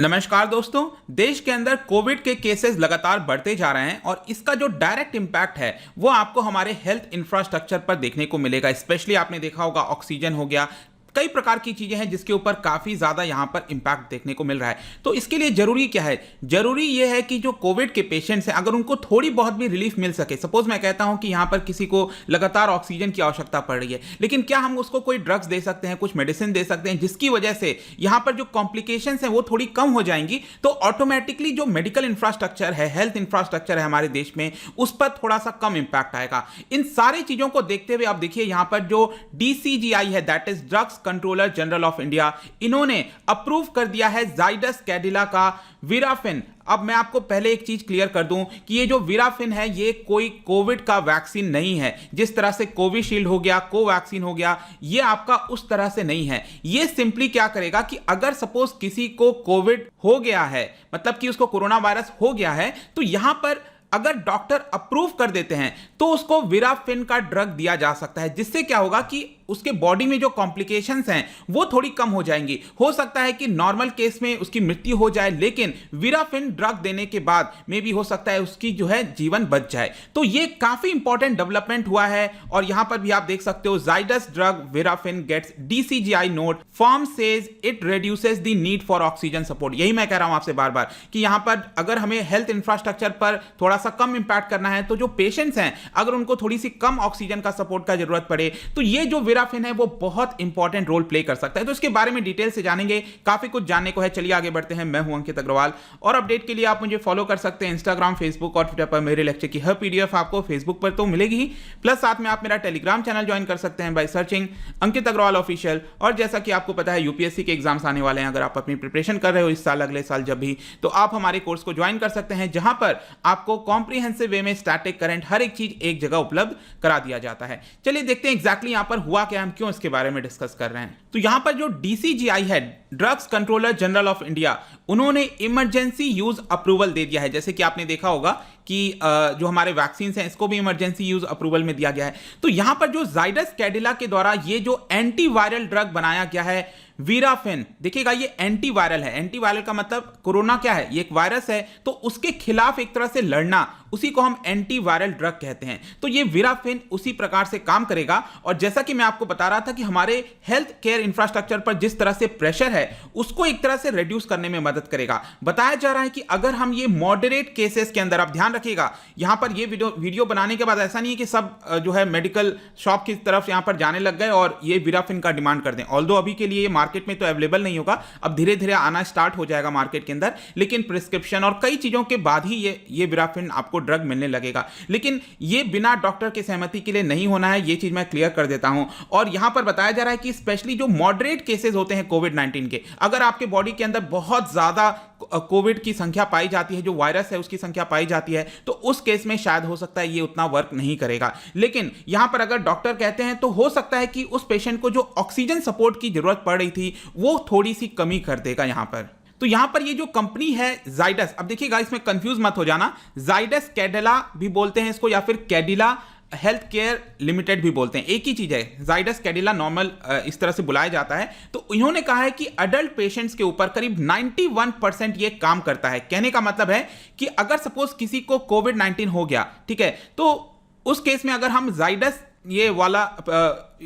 नमस्कार दोस्तों। देश के अंदर कोविड के केसेस लगातार बढ़ते जा रहे हैं और इसका जो डायरेक्ट इंपैक्ट है वो आपको हमारे हेल्थ इंफ्रास्ट्रक्चर पर देखने को मिलेगा। स्पेशली आपने देखा होगा ऑक्सीजन हो गया, कई प्रकार की चीजें हैं जिसके ऊपर काफी ज्यादा यहां पर इंपैक्ट देखने को मिल रहा है। तो इसके लिए जरूरी क्या है? जरूरी यह है कि जो कोविड के पेशेंट्स हैं अगर उनको थोड़ी बहुत भी रिलीफ मिल सके। सपोज मैं कहता हूं कि यहां पर किसी को लगातार ऑक्सीजन की आवश्यकता पड़ रही है, लेकिन क्या हम उसको कोई ड्रग्स दे सकते हैं, कुछ मेडिसिन दे सकते हैं जिसकी वजह से यहां पर जो कॉम्प्लिकेशंस हैं वो थोड़ी कम हो जाएंगी, तो ऑटोमेटिकली जो मेडिकल इंफ्रास्ट्रक्चर है, हेल्थ इंफ्रास्ट्रक्चर है हमारे देश में, उस पर थोड़ा सा कम इंपैक्ट आएगा। इन सारी चीजों को देखते हुए आप देखिए यहां पर जो DCGI है, that is drugs controller general of India, इन्होंने अप्रूव कर दिया है जाइडस कैडिला का वीराफिन। अब मैं आपको पहले एक चीज क्लियर कर दूं कि ये जो वीराफिन है ये कोई कोविड का वैक्सीन नहीं है। जिस तरह से कोविशील्ड हो गया, कोवैक्सीन हो गया, ये आपका उस तरह से नहीं है। ये सिंपली क्या करेगा कि अगर सपोज किसी को कोविड हो गया है, मतलब कि उसको कोरोना वायरस हो गया है, तो यहां पर अगर डॉक्टर अप्रूव कर देते हैं तो उसको वीराफिन का ड्रग दिया जा सकता है, जिससे क्या होगा कि उसके बॉडी में जो कॉम्प्लिकेशंस हैं वो थोड़ी कम हो जाएंगी। हो सकता है कि नॉर्मल केस में उसकी मृत्यु हो जाए, लेकिन वीराफिन ड्रग देने के बाद में भी हो सकता है उसकी जो है जीवन बच जाए। तो ये काफी इंपॉर्टेंट डेवलपमेंट हुआ है और यहां पर भी आप देख सकते हो Zydus drug Virafin gets DCGI nod, firm says it reduces the need for oxygen support. यही मैं कह रहा हूं आपसे बार बार कि यहां पर अगर हमें हेल्थ इंफ्रास्ट्रक्चर पर थोड़ा सा कम इंपैक्ट करना है तो जो पेशेंट्स हैं अगर उनको थोड़ी सी कम ऑक्सीजन का सपोर्ट का जरूरत पड़े तो ये जो वीराफिन है वो बहुत इंपॉर्टेंट रोल प्ले कर सकता है। तो इसके बारे में डिटेल से जानेंगे, काफी कुछ जानने को है। चलिए आगे बढ़ते हैं। मैं हूं अंकित अग्रवाल और अपडेट के लिए आप मुझे फॉलो कर सकते हैं इंस्टाग्राम, फेसबुक और ट्विटर पर। मेरे लेक्चर की हर PDF आपको फेसबुक पर तो मिलेगी ही, प्लस साथ में आप मेरा टेलीग्राम चैनल ज्वाइन कर सकते हैं by searching Ankit Agarwal official. और जैसा कि आपको पता है UPSC के एग्जाम्स आने वाले हैं, अगर आप अपनी प्रिपरेशन कर रहे हो इस साल, अगले साल जब भी, तो आप हमारे कोर्स को ज्वाइन कर सकते हैं जहां पर आपको कॉम्प्रिहेंसिव वे में स्टैटिक, करंट, हर एक चीज एक जगह उपलब्ध करा दिया जाता है। चलिए देखते हैं एग्जैक्टली यहां पर हुआ क्या, हम क्यों इसके बारे में डिस्कस कर रहे हैं। तो यहां पर जो DCGI है, drugs controller general of India, उन्होंने इमरजेंसी यूज अप्रूवल दे दिया है। जैसे कि आपने देखा होगा कि जो हमारे वैक्सीन हैं इसको भी इमरजेंसी यूज अप्रूवल में दिया गया है। तो यहां पर जो जाइडस कैडिला के द्वारा ये जो एंटीवायरल ड्रग बनाया गया है वीराफिन, देखिएगा ये एंटीवायरल है। एंटीवायरल का मतलब कोरोना क्या है, ये एक वायरस है, तो उसके खिलाफ एक तरह से लड़ना, उसी को हम एंटीवायरल ड्रग कहते हैं। तो ये वीराफिन उसी प्रकार से काम करेगा। और जैसा कि मैं आपको बता रहा था कि हमारे हेल्थ केयर इंफ्रास्ट्रक्चर पर जिस तरह से प्रेशर है उसको एक तरह से रिड्यूस करने में मदद करेगा। बताया जा रहा है कि अगर हम ये मॉडरेट केसेस के अंदर, आप ध्यान रखिएगा यहां पर ये वीडियो बनाने के बाद ऐसा नहीं है कि सब जो है मेडिकल शॉप की तरफ यहां पर जाने लग गए और ये वीराफिन का डिमांड कर दें। ऑल्दो अभी के लिए मार्केट में तो अवेलेबल नहीं होगा, अब धीरे धीरे आना स्टार्ट हो जाएगा मार्केट के अंदर, लेकिन प्रिस्क्रिप्शन और कई चीजों के बाद ही ये वीराफिन आपको ड्रग मिलने लगेगा। लेकिन ये बिना डॉक्टर की सहमति के लिए नहीं होना है, ये चीज मैं क्लियर कर देता हूं। और यहां पर बताया जा रहा है कि स्पेशली जो मॉडरेट केसेस होते हैं कोविड-19 के, अगर आपके बॉडी के अंदर बहुत ज्यादा कोविड की संख्या पाई जाती है, जो वायरस है उसकी संख्या पाई जाती है, तो उस केस में शायद हो सकता है ये उतना वर्क नहीं करेगा। लेकिन यहां पर अगर डॉक्टर कहते हैं तो हो सकता है कि उस पेशेंट को जो ऑक्सीजन सपोर्ट की जरूरत पड़ रही थी वो थोड़ी सी कमी कर देगा यहां पर। तो यहां पर ये जो कंपनी है जाइडस, अब देखिएगा इसमें कंफ्यूज मत हो जाना, जाइडस कैडिला भी बोलते हैं इसको या फिर कैडिला हेल्थ केयर लिमिटेड भी बोलते हैं, एक ही चीज है। जाइडस कैडिला नॉर्मल इस तरह से बुलाया जाता है। तो इन्होंने कहा है कि अडल्ट पेशेंट्स के ऊपर करीब 91% ये काम करता है। कहने का मतलब है कि अगर सपोज किसी को कोविड-19 हो गया, ठीक है, तो उस केस में अगर हम जाइडस ये वाला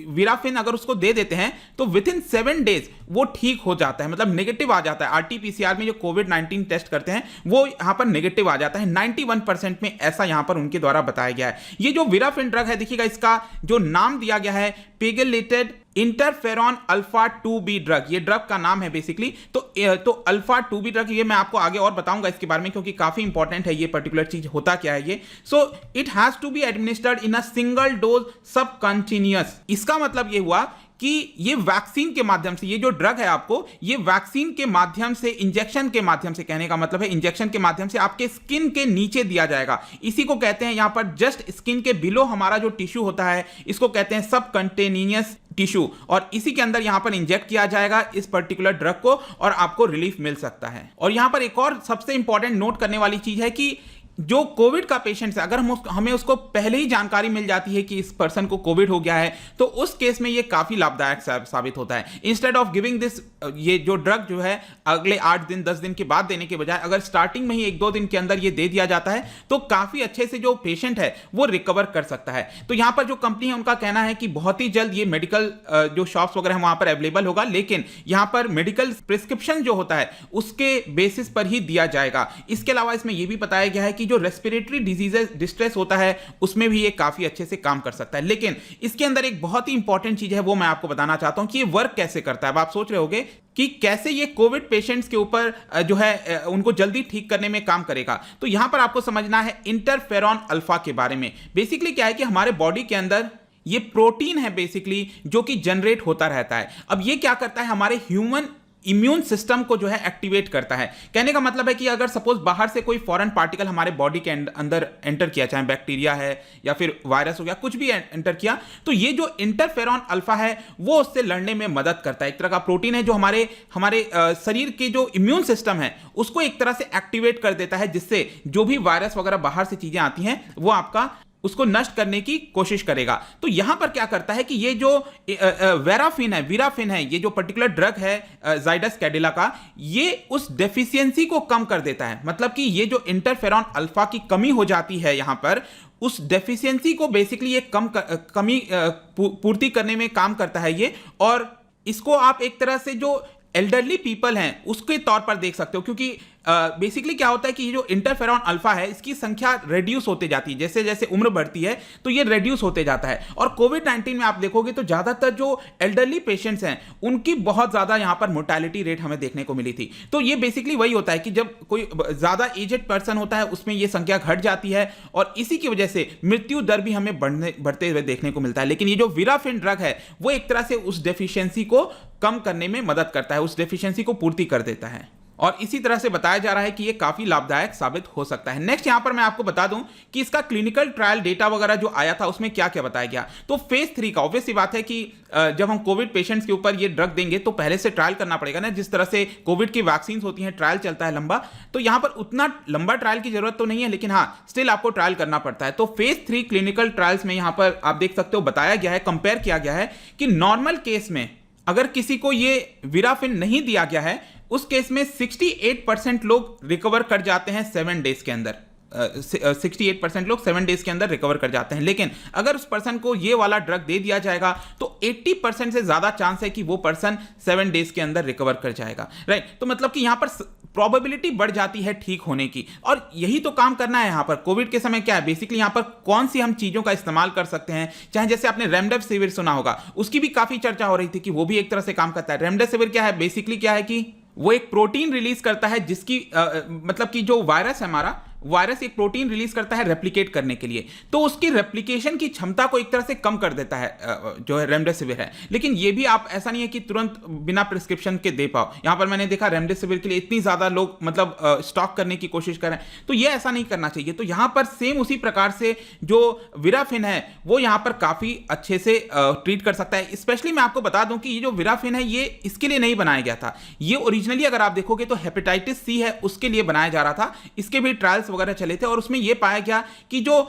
वीराफिन अगर उसको दे देते हैं तो विद इन 7 डेज वो ठीक हो जाता है, मतलब नेगेटिव आ जाता है। RT-PCR में जो कोविड-19 टेस्ट करते हैं वो यहां पर नेगेटिव आ जाता है 91% में, ऐसा यहां पर उनके द्वारा बताया गया है। ये जो वीराफिन ड्रग है, देखिएगा इसका जो नाम दिया गया है पेगिलेटेड इंटरफेरॉन अल्फा 2B ड्रग, ये ड्रग का नाम है बेसिकली। तो अल्फा 2B ड्रग, ये मैं आपको आगे और बताऊंगा इसके बारे में क्योंकि काफी इंपॉर्टेंट है ये पर्टिकुलर चीज, होता क्या है ये। So it has to be administered in a single dose sub continuous. इसका मतलब ये हुआ कि ये वैक्सीन के माध्यम से, ये जो ड्रग है आपको, ये वैक्सीन के माध्यम से, इंजेक्शन के माध्यम से, कहने का मतलब है इंजेक्शन के माध्यम से आपके स्किन के नीचे दिया जाएगा। इसी को कहते हैं यहां पर जस्ट स्किन के बिलो हमारा जो टिश्यू होता है इसको कहते हैं सब कंटेनियस टिश्यू, और इसी के अंदर यहां पर इंजेक्ट किया जाएगा इस पर्टिकुलर ड्रग को और आपको रिलीफ मिल सकता है। और यहां पर एक और सबसे इंपॉर्टेंट नोट करने वाली चीज है कि जो कोविड का पेशेंट है, अगर हमें उसको पहले ही जानकारी मिल जाती है कि इस पर्सन को कोविड हो गया है, तो उस केस में ये काफी लाभदायक साबित होता है। इंस्टेड ऑफ गिविंग दिस, ये जो ड्रग जो है अगले 8 दिन 10 दिन के बाद देने के बजाय अगर स्टार्टिंग में ही 1-2 दिन के अंदर ये दे दिया जाता है तो काफी अच्छे से जो पेशेंट है वो रिकवर कर सकता है। तो यहां पर जो कंपनी है उनका कहना है कि बहुत ही जल्द ये मेडिकल जो शॉप्स वगैरह वहां पर अवेलेबल होगा, लेकिन यहां पर मेडिकल प्रिस्क्रिप्शन जो होता है उसके बेसिस पर ही दिया जाएगा। इसके अलावा इसमें यह भी बताया गया है कि जो रेस्पिरेटरी डिजीजेस डिस्ट्रेस होता है उसमें भी ये काफी अच्छे से काम कर सकता है। लेकिन इसके अंदर एक बहुत ही इंपॉर्टेंट चीज है, वो मैं आपको बताना चाहता हूं कि ये वर्क कैसे करता है। अब आप सोच रहे होंगे कि कैसे ये कोविड पेशेंट्स के ऊपर जो है उनको जल्दी ठीक करने में काम करेगा। तो यहां पर आपको समझना है इंटरफेरॉन अल्फा के बारे में। बेसिकली क्या है कि हमारे बॉडी के अंदर ये प्रोटीन है बेसिकली जो कि जनरेट होता रहता है। अब ये क्या करता है, हमारे ह्यूमन इम्यून सिस्टम को जो है एक्टिवेट करता है। कहने का मतलब है कि अगर सपोज बाहर से कोई फॉरेन पार्टिकल हमारे बॉडी के अंदर एंटर किया, चाहे बैक्टीरिया है या फिर वायरस हो गया, कुछ भी एंटर किया, तो ये जो इंटरफेरॉन अल्फा है वो उससे लड़ने में मदद करता है। एक तरह का प्रोटीन है जो हमारे शरीर के जो इम्यून सिस्टम है उसको एक तरह से एक्टिवेट कर देता है, जिससे जो भी वायरस वगैरह बाहर से चीजें आती हैं वो आपका उसको नष्ट करने की कोशिश करेगा। तो यहां पर क्या करता है कि ये जो वीराफिन है, ये जो पर्टिकुलर ड्रग है जाइडस कैडिला का, ये उस डेफिशिएंसी को कम कर देता है। मतलब कि ये जो इंटरफेरॉन अल्फा की कमी हो जाती है यहां पर, उस डेफिशिएंसी को बेसिकली ये कमी पूर्ति करने में काम करता है ये। और इसको आप एक तरह से जो एल्डरली पीपल हैं उसके तौर पर देख सकते हो, क्योंकि बेसिकली क्या होता है कि ये जो इंटरफेरॉन अल्फा है इसकी संख्या रेड्यूस होते जाती है, जैसे जैसे उम्र बढ़ती है तो ये रेड्यूस होते जाता है। और कोविड-19 में आप देखोगे तो ज्यादातर जो एल्डरली पेशेंट्स हैं उनकी बहुत ज्यादा यहां पर मोर्टेलिटी रेट हमें देखने को मिली थी। तो ये बेसिकली वही होता है कि जब कोई ज्यादा एजेड पर्सन होता है उसमें ये संख्या घट जाती है और इसी की वजह से मृत्यु दर भी हमें बढ़ते हुए देखने को मिलता है। लेकिन ये जो वीराफिन ड्रग है वो एक तरह से उस डेफिशिएंसी को कम करने में मदद करता है, उस डेफिशिएंसी को पूर्ति कर देता है। और इसी तरह से बताया जा रहा है कि ये काफी लाभदायक साबित हो सकता है। नेक्स्ट यहां पर मैं आपको बता दूं कि इसका क्लिनिकल ट्रायल डेटा वगैरह जो आया था उसमें क्या क्या बताया गया। तो फेज 3 का ऑब्वियस सी बात है कि जब हम कोविड पेशेंट्स के ऊपर ये ड्रग देंगे तो पहले से ट्रायल करना पड़ेगा ना, जिस तरह से कोविड की वैक्सीन होती हैं ट्रायल चलता है लंबा। तो यहां पर उतना लंबा ट्रायल की जरूरत तो नहीं है, लेकिन हाँ स्टिल आपको ट्रायल करना पड़ता है। तो फेज 3 क्लिनिकल ट्रायल्स में यहां पर आप देख सकते हो बताया गया है, कंपेयर किया गया है कि नॉर्मल केस में अगर किसी को ये वीराफिन नहीं दिया गया है उस केस में 68% लोग रिकवर कर जाते हैं 7 डेज के अंदर। 68% लोग 7 डेज के अंदर रिकवर कर जाते हैं। लेकिन अगर उस पर्सन को ये वाला ड्रग दे दिया जाएगा तो 80% से ज्यादा चांस है कि वो पर्सन 7 डेज के अंदर रिकवर कर जाएगा। राइट, तो मतलब कि यहां पर प्रोबेबिलिटी बढ़ जाती है ठीक होने की। और यही तो काम करना है यहां पर। कोविड के समय क्या है, बेसिकली यहां पर कौन सी हम चीजों का इस्तेमाल कर सकते हैं, चाहे जैसे आपने रेमडेसिविर सुना होगा, उसकी भी काफी चर्चा हो रही थी कि वो भी एक तरह से काम करता है। रेमडेसिविर क्या है, बेसिकली क्या है कि वो एक प्रोटीन रिलीज करता है जिसकी मतलब कि जो वायरस है हमारा, वायरस एक प्रोटीन रिलीज करता है रेप्लिकेट करने के लिए, तो उसकी रेप्लिकेशन की क्षमता को एक तरह से कम कर देता है जो है रेमडेसिविर है। लेकिन ये भी आप ऐसा नहीं है कि तुरंत बिना प्रिस्क्रिप्शन के दे पाओ। यहां पर मैंने देखा रेमडेसिविर के लिए इतनी ज्यादा लोग मतलब स्टॉक करने की कोशिश कर रहे हैं, तो ये ऐसा नहीं करना चाहिए। तो यहां पर सेम उसी प्रकार से जो वीराफिन है वो यहां पर काफी अच्छे से ट्रीट कर सकता है। स्पेशली मैं आपको बता दूं कि ये जो वीराफिन है ये इसके लिए नहीं बनाया गया था, ये ओरिजिनली अगर आप देखोगे तो हेपेटाइटिस सी है उसके लिए बनाया जा रहा था। इसके भी ट्रायल्स वगैरह चले थे और उसमें यह पाया गया कि जो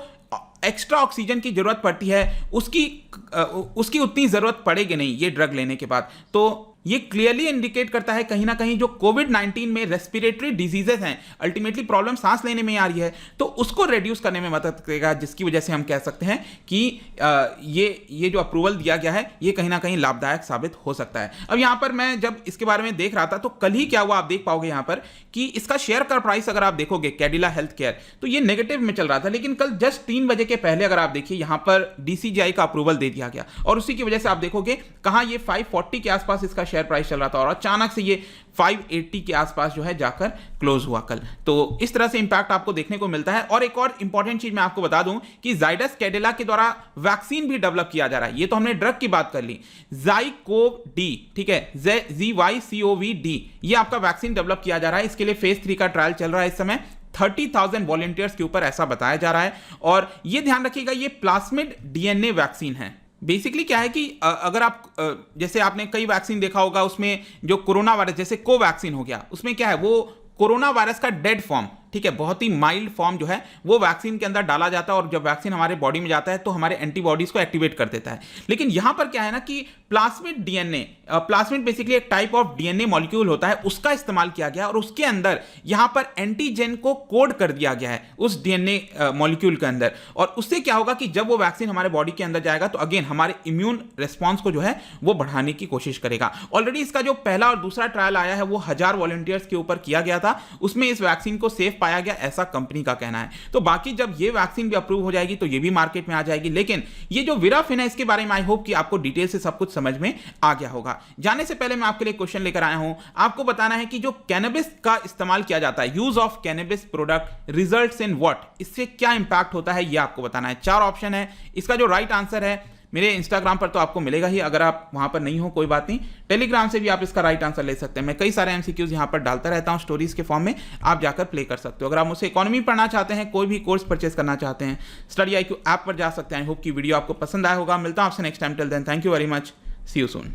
एक्स्ट्रा ऑक्सीजन की जरूरत पड़ती है उसकी उतनी जरूरत पड़ेगी नहीं ये ड्रग लेने के बाद। तो ये क्लियरली इंडिकेट करता है कहीं ना कहीं जो कोविड-19 में रेस्पिरेटरी डिजीजेस हैं, अल्टीमेटली प्रॉब्लम सांस लेने में आ रही है, तो उसको रिड्यूस करने में मदद करेगा, जिसकी वजह से हम कह सकते हैं कि ये जो अप्रूवल दिया गया है ये कहीं ना कहीं लाभदायक साबित हो सकता है। अब यहां पर मैं जब इसके बारे में देख रहा था तो कल ही क्या हुआ आप देख पाओगे यहां पर कि इसका शेयर का प्राइस अगर आप देखोगे कैडिला हेल्थ केयर तो ये नेगेटिव में चल रहा था, लेकिन कल जस्ट 3 बजे के पहले अगर आप देखिए यहां पर DCGI का अप्रूवल दे दिया गया और उसी की वजह से आप देखोगे कहां ये 540 के आसपास इसका शेयर प्राइस चल रहा था और अचानक से ये 580 के आसपास जो है जाकर क्लोज हुआ कल। तो इस तरह से इंपैक्ट आपको देखने को मिलता है। और एक और इंपॉर्टेंट चीज मैं आपको बता दूं कि जाइडस कैडिला के द्वारा वैक्सीन भी डेवलप किया जा रहा है। ये तो हमने ड्रग की बात कर ली, ZyCoV-D, ठीक है, ZyCoV-D, ये आपका वैक्सीन डेवलप किया जा रहा है। इसके लिए फेज 3 का ट्रायल चल रहा है इस समय 30,000 वॉलंटियर्स के ऊपर, ऐसा बताया जा रहा है। और ये ध्यान रखिएगा ये प्लास्मिड DNA वैक्सीन है। बेसिकली क्या है कि अगर आप जैसे आपने कई वैक्सीन देखा होगा उसमें जो कोरोना वायरस जैसे कोवैक्सीन हो गया, उसमें क्या है वो कोरोना वायरस का डेड फॉर्म ठीक है, बहुत ही माइल्ड फॉर्म जो है वो वैक्सीन के अंदर डाला जाता है और जब वैक्सीन हमारे बॉडी में जाता है तो हमारे एंटीबॉडीज को एक्टिवेट कर देता है। लेकिन यहां पर क्या है ना कि प्लाज्मिड डीएनए, प्लाज्मिड बेसिकली एक टाइप ऑफ डीएनए मॉलिक्यूल होता है, उसका इस्तेमाल किया गया और उसके अंदर यहां पर एंटीजन को कोड कर दिया गया है उस डीएनए मॉलिक्यूल के अंदर। और उससे क्या होगा कि जब वो वैक्सीन हमारे बॉडी के अंदर जाएगा तो अगेन हमारे इम्यून रिस्पॉन्स को जो है वो बढ़ाने की कोशिश करेगा। ऑलरेडी इसका जो पहला और दूसरा ट्रायल आया है वो 1000 वॉलंटियर्स के ऊपर किया गया था, उसमें इस वैक्सीन को सेफ पाया गया, ऐसा कंपनी का कहना है। तो बाकी जब ये वैक्सीन भी अप्रूव हो जाएगी तो ये भी मार्केट में आ जाएगी। लेकिन ये जो विराफिन है इसके बारे में आई होप कि आपको डिटेल से सब कुछ समझ में आ गया होगा। जाने से पहले मैं आपके लिए क्वेश्चन लेकर आया हूं, आपको बताना है कि जो कैनबिस का इस्तेमाल किया जाता है, use of cannabis product results in what, इससे क्या इंपैक्ट होता है ये आपको बताना है। 4 ऑप्शन है, इसका जो राइट आंसर है मेरे इंस्टाग्राम पर तो आपको मिलेगा ही, अगर आप वहां पर नहीं हो कोई बात नहीं, टेलीग्राम से भी आप इसका राइट आंसर ले सकते हैं। मैं कई सारे एमसीक्यूज यहां पर डालता रहता हूं स्टोरीज के फॉर्म में, आप जाकर प्ले कर सकते हो। अगर आप मुझसे इकोनॉमी पढ़ना चाहते हैं, कोई भी कोर्स परचेस करना चाहते हैं, स्टडी IQ ऐप पर जा सकते हैं। आई होप कि वीडियो आपको पसंद आया होगा। मिलता हूं आपसे next time, till then thank you very much, see you soon.